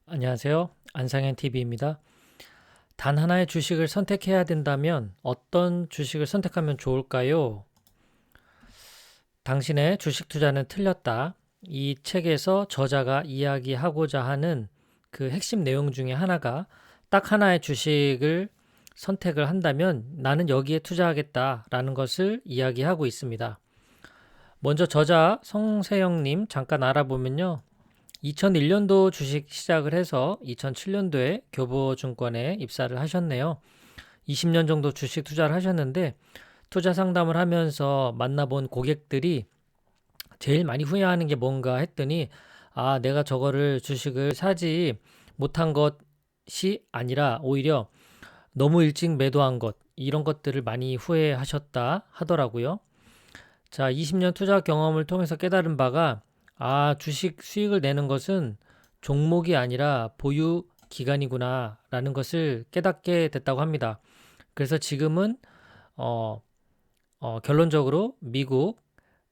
안녕하세요. 안상현 TV입니다. 단 하나의 주식을 선택해야 된다면 어떤 주식을 선택하면 좋을까요? 당신의 주식 투자는 틀렸다. 이 책에서 저자가 이야기하고자 하는 그 핵심 내용 중에 하나가 딱 하나의 주식을 선택을 한다면 나는 여기에 투자하겠다라는 것을 이야기하고 있습니다. 먼저 저자 성세영님 잠깐 알아보면요. 2001년도 주식 시작을 해서 2007년도에 교보증권에 입사를 하셨네요. 20년 정도 주식 투자를 하셨는데 투자 상담을 하면서 만나본 고객들이 제일 많이 후회하는 게 뭔가 했더니 내가 저거를 주식을 사지 못한 것이 아니라 오히려 너무 일찍 매도한 것 이런 것들을 많이 후회하셨다 하더라고요. 자, 20년 투자 경험을 통해서 깨달은 바가 주식 수익을 내는 것은 종목이 아니라 보유 기간이구나 라는 것을 깨닫게 됐다고 합니다. 그래서 지금은 어, 결론적으로 미국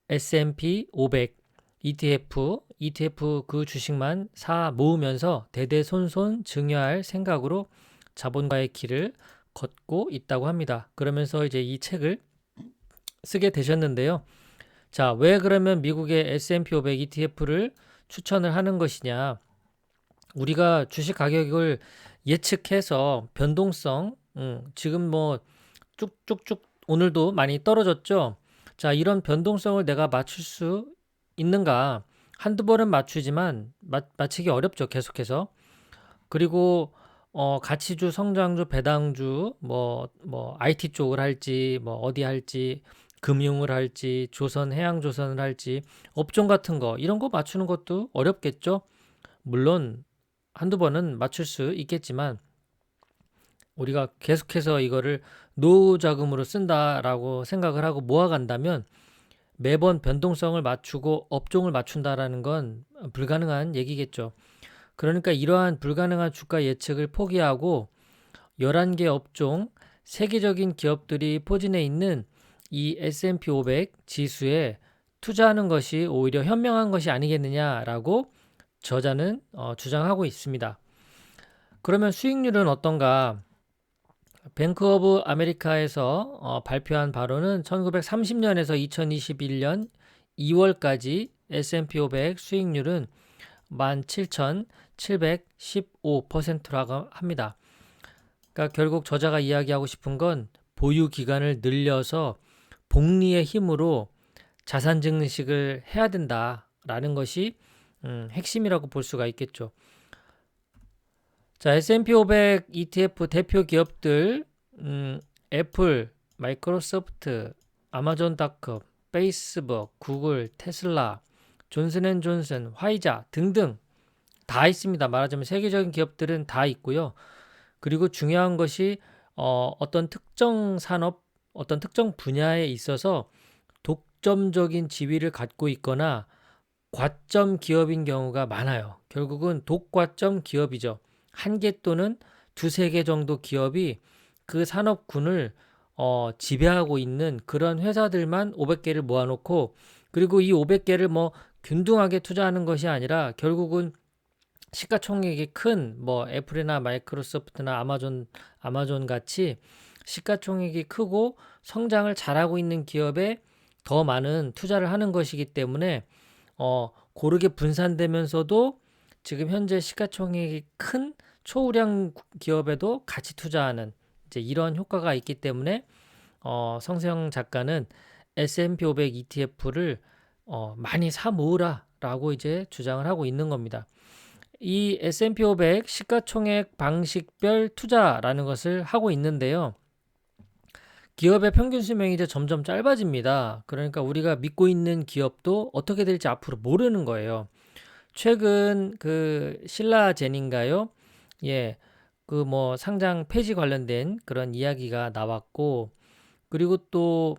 S&P 500 ETF 그 주식만 사 모으면서 대대손손 증여할 생각으로 자본가의 길을 걷고 있다고 합니다. 그러면서 이제 이 책을 쓰게 되셨는데요. 자, 왜 그러면 미국의 S&P 500 ETF를 추천을 하는 것이냐? 우리가 주식 가격을 예측해서 변동성, 지금 뭐 쭉쭉쭉 오늘도 많이 떨어졌죠? 자, 이런 변동성을 내가 맞출 수 있는가? 한두 번은 맞추지만 맞히기 어렵죠, 계속해서. 그리고 가치주, 성장주, 배당주, 뭐 IT 쪽을 할지, 뭐 어디 할지, 금융을 할지, 해양조선을 할지, 업종 같은 거 이런 거 맞추는 것도 어렵겠죠. 물론 한두 번은 맞출 수 있겠지만 우리가 계속해서 이거를 노후 자금으로 쓴다라고 생각을 하고 모아간다면 매번 변동성을 맞추고 업종을 맞춘다라는 건 불가능한 얘기겠죠. 그러니까 이러한 불가능한 주가 예측을 포기하고 11개 업종, 세계적인 기업들이 포진해 있는 이 S&P 500 지수에 투자하는 것이 오히려 현명한 것이 아니겠느냐라고 저자는 주장하고 있습니다. 그러면 수익률은 어떤가? 뱅크 오브 아메리카에서 발표한 바로는 1930년에서 2021년 2월까지 S&P 500 수익률은 17,715%라고 합니다. 그러니까 결국 저자가 이야기하고 싶은 건 보유 기간을 늘려서 복리의 힘으로 자산 증식을 해야 된다라는 것이 핵심이라고 볼 수가 있겠죠. 자, S&P 500 ETF 대표 기업들 애플, 마이크로소프트, 아마존닷컴, 페이스북, 구글, 테슬라, 존슨앤존슨, 화이자 등등 다 있습니다. 말하자면 세계적인 기업들은 다 있고요. 그리고 중요한 것이 어떤 특정 산업, 어떤 특정 분야에 있어서 독점적인 지위를 갖고 있거나 과점 기업인 경우가 많아요. 결국은 독과점 기업이죠. 한 개 또는 두세 개 정도 기업이 그 산업군을 지배하고 있는 그런 회사들만 500개를 모아놓고 그리고 이 500개를 뭐 균등하게 투자하는 것이 아니라 결국은 시가총액이 큰 뭐 애플이나 마이크로소프트나 아마존 같이 시가총액이 크고 성장을 잘하고 있는 기업에 더 많은 투자를 하는 것이기 때문에 고르게 분산되면서도 지금 현재 시가총액이 큰 초우량 기업에도 같이 투자하는 이제 이런 효과가 있기 때문에 성세영 작가는 S&P 500 ETF를 많이 사 모으라라고 이제 주장을 하고 있는 겁니다. 이 S&P 500 시가총액 방식별 투자라는 것을 하고 있는데요. 기업의 평균 수명이 이제 점점 짧아집니다. 그러니까 우리가 믿고 있는 기업도 어떻게 될지 앞으로 모르는 거예요. 최근 그 신라젠인가요? 예. 그 뭐 상장 폐지 관련된 그런 이야기가 나왔고 그리고 또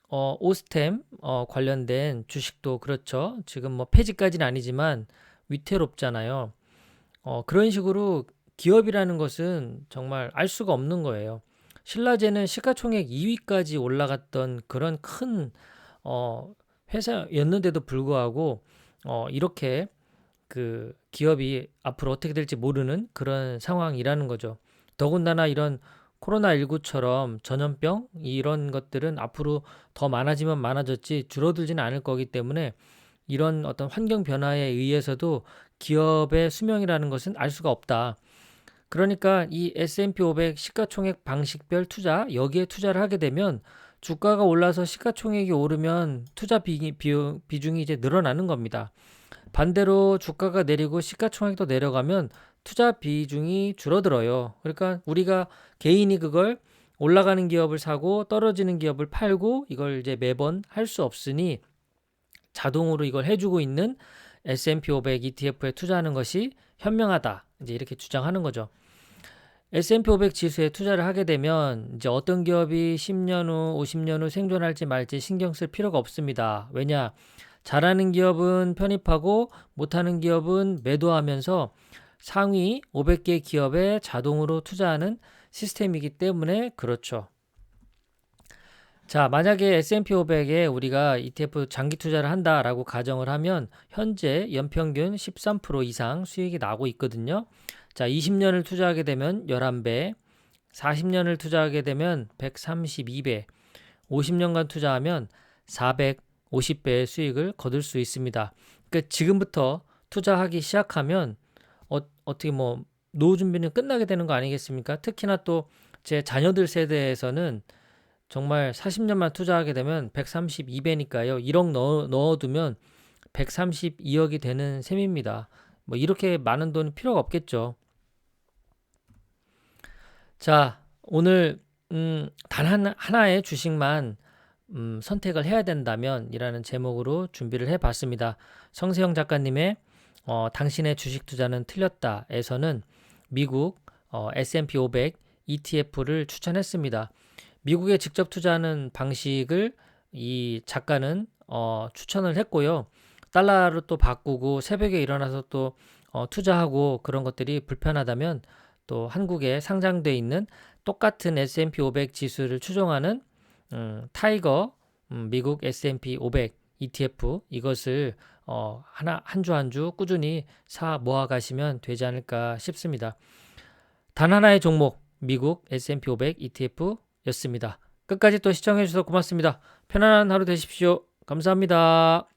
오스템 관련된 주식도 그렇죠. 지금 뭐 폐지까지는 아니지만 위태롭잖아요. 그런 식으로 기업이라는 것은 정말 알 수가 없는 거예요. 신라제는 시가총액 2위까지 올라갔던 그런 큰 회사였는데도 불구하고 이렇게 그 기업이 앞으로 어떻게 될지 모르는 그런 상황이라는 거죠. 더군다나 이런 코로나19처럼 전염병 이런 것들은 앞으로 더 많아지면 많아졌지 줄어들지는 않을 거기 때문에 이런 어떤 환경 변화에 의해서도 기업의 수명이라는 것은 알 수가 없다. 그러니까 이 S&P 500 시가총액 방식별 투자 여기에 투자를 하게 되면 주가가 올라서 시가총액이 오르면 투자 비중이 이제 늘어나는 겁니다. 반대로 주가가 내리고 시가총액도 내려가면 투자 비중이 줄어들어요. 그러니까 우리가 개인이 그걸 올라가는 기업을 사고 떨어지는 기업을 팔고 이걸 이제 매번 할 수 없으니 자동으로 이걸 해주고 있는 S&P 500 ETF에 투자하는 것이 현명하다. 이제 이렇게 주장하는 거죠. S&P 500 지수에 투자를 하게 되면 이제 어떤 기업이 10년 후, 50년 후 생존할지 말지 신경 쓸 필요가 없습니다. 왜냐? 잘하는 기업은 편입하고 못하는 기업은 매도하면서 상위 500개 기업에 자동으로 투자하는 시스템이기 때문에 그렇죠. 자, 만약에 S&P 500에 우리가 ETF 장기 투자를 한다라고 가정을 하면 현재 연평균 13% 이상 수익이 나고 있거든요. 자, 20년을 투자하게 되면 11배, 40년을 투자하게 되면 132배, 50년간 투자하면 450배의 수익을 거둘 수 있습니다. 그러니까 지금부터 투자하기 시작하면 어떻게 뭐 노후 준비는 끝나게 되는 거 아니겠습니까? 특히나 또 제 자녀들 세대에서는 정말 40년만 투자하게 되면 132배니까요. 1억 넣어두면 132억이 되는 셈입니다. 뭐 이렇게 많은 돈은 필요가 없겠죠. 자, 오늘 단 하나의 주식만 선택을 해야 된다면 이라는 제목으로 준비를 해봤습니다. 성세영 작가님의 당신의 주식 투자는 틀렸다에서는 미국 S&P 500 ETF를 추천했습니다. 미국에 직접 투자하는 방식을 이 작가는 추천을 했고요. 달러로 또 바꾸고 새벽에 일어나서 또 투자하고 그런 것들이 불편하다면 또 한국에 상장돼 있는 똑같은 S&P 500 지수를 추종하는 타이거 미국 S&P 500 ETF 이것을 한 주 한 주 꾸준히 사 모아 가시면 되지 않을까 싶습니다. 단 하나의 종목 미국 S&P 500 ETF였습니다. 끝까지 또 시청해 주셔서 고맙습니다. 편안한 하루 되십시오. 감사합니다.